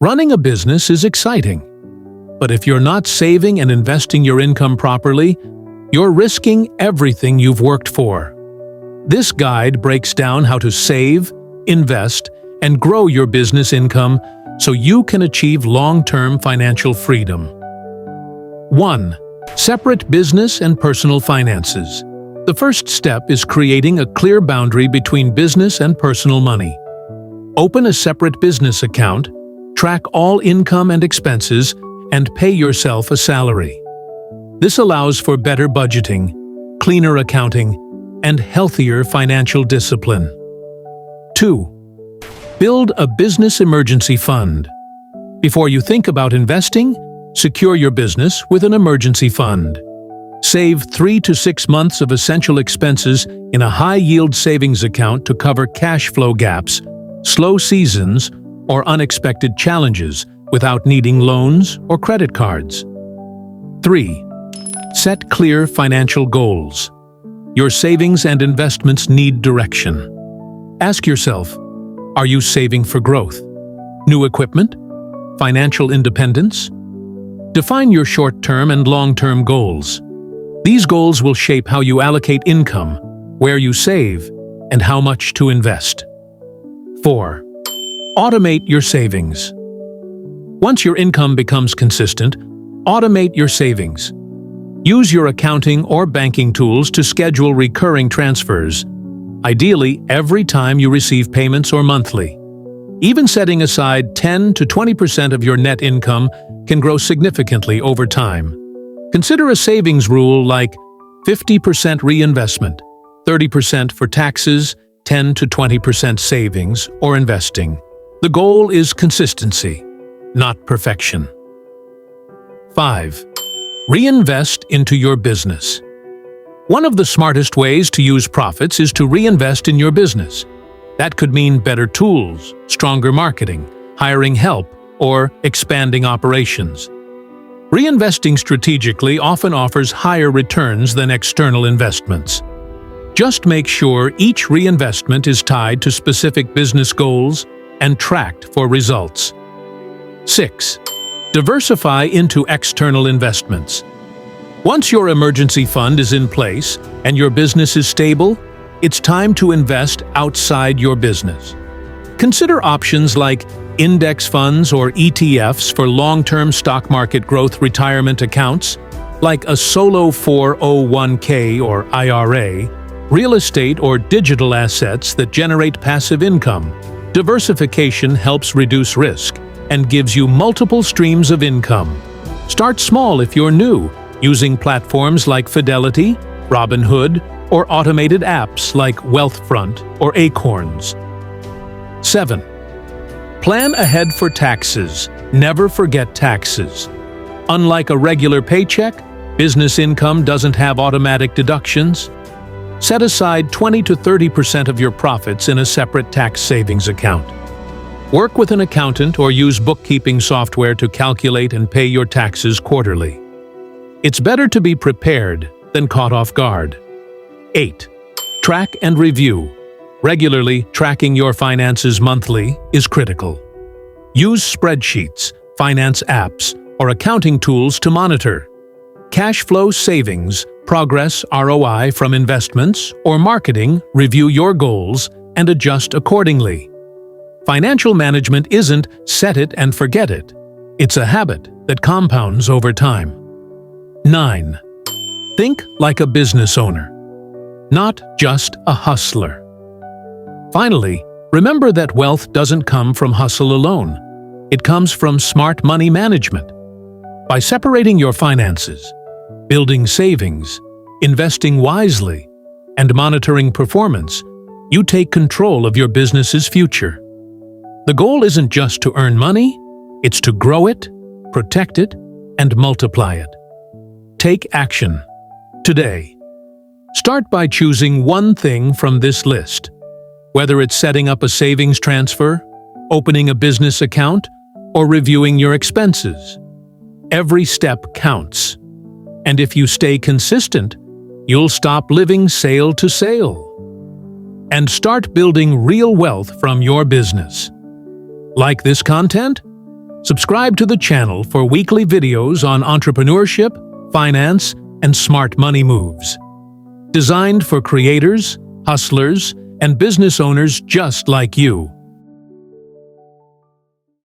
Running a business is exciting, but if you're not saving and investing your income properly, you're risking everything you've worked for. This guide breaks down how to save, invest, and grow your business income so you can achieve long-term financial freedom. 1. Separate business and personal finances. The first step is creating a clear boundary between business and personal money. Open a separate business account, track all income and expenses, and pay yourself a salary. This allows for better budgeting, cleaner accounting, and healthier financial discipline. 2. Build a business emergency fund. Before you think about investing, secure your business with an emergency fund. Save 3 to 6 months of essential expenses in a high-yield savings account to cover cash flow gaps, slow seasons, or unexpected challenges without needing loans or credit cards. 3. Set clear financial goals. Your savings and investments need direction. Ask yourself, are you saving for growth? New equipment? Financial independence? Define your short-term and long-term goals. These goals will shape how you allocate income, where you save, and how much to invest. 4. Automate your savings. Once your income becomes consistent, automate your savings. Use your accounting or banking tools to schedule recurring transfers, ideally every time you receive payments or monthly. Even setting aside 10 to 20% of your net income can grow significantly over time. Consider a savings rule like 50% reinvestment, 30% for taxes, 10 to 20% savings or investing. The goal is consistency, not perfection. 5. Reinvest into your business. One of the smartest ways to use profits is to reinvest in your business. That could mean better tools, stronger marketing, hiring help, or expanding operations. Reinvesting strategically often offers higher returns than external investments. Just make sure each reinvestment is tied to specific business goals and tracked for results. 6. Diversify into external investments. Once your emergency fund is in place and your business is stable, it's time to invest outside your business. Consider options like index funds or ETFs for long-term stock market growth retirement accounts, like a solo 401k or IRA, real estate or digital assets that generate passive income. Diversification helps reduce risk and gives you multiple streams of income. Start small if you're new, using platforms like Fidelity, Robinhood, or automated apps like Wealthfront or Acorns. 7. Plan ahead for taxes. Never forget taxes. Unlike a regular paycheck, business income doesn't have automatic deductions. Set aside 20 to 30% of your profits in a separate tax savings account. Work with an accountant or use bookkeeping software to calculate and pay your taxes quarterly. It's better to be prepared than caught off guard. 8. Track and review. Regularly tracking your finances monthly is critical. Use spreadsheets, finance apps, or accounting tools to monitor cash flow, savings, progress, ROI from investments or marketing. Review your goals and adjust accordingly. Financial management isn't set it and forget it. It's a habit that compounds over time. 9. Think like a business owner, not just a hustler. Finally, remember that wealth doesn't come from hustle alone. It comes from smart money management. By separating your finances, building savings, investing wisely, and monitoring performance, you take control of your business's future. The goal isn't just to earn money, it's to grow it, protect it, and multiply it. Take action today. Start by choosing one thing from this list. Whether it's setting up a savings transfer, opening a business account, or reviewing your expenses. Every step counts. And if you stay consistent, you'll stop living sale to sale and start building real wealth from your business. Like this content? Subscribe to the channel for weekly videos on entrepreneurship, finance, and smart money moves. Designed for creators, hustlers, and business owners just like you.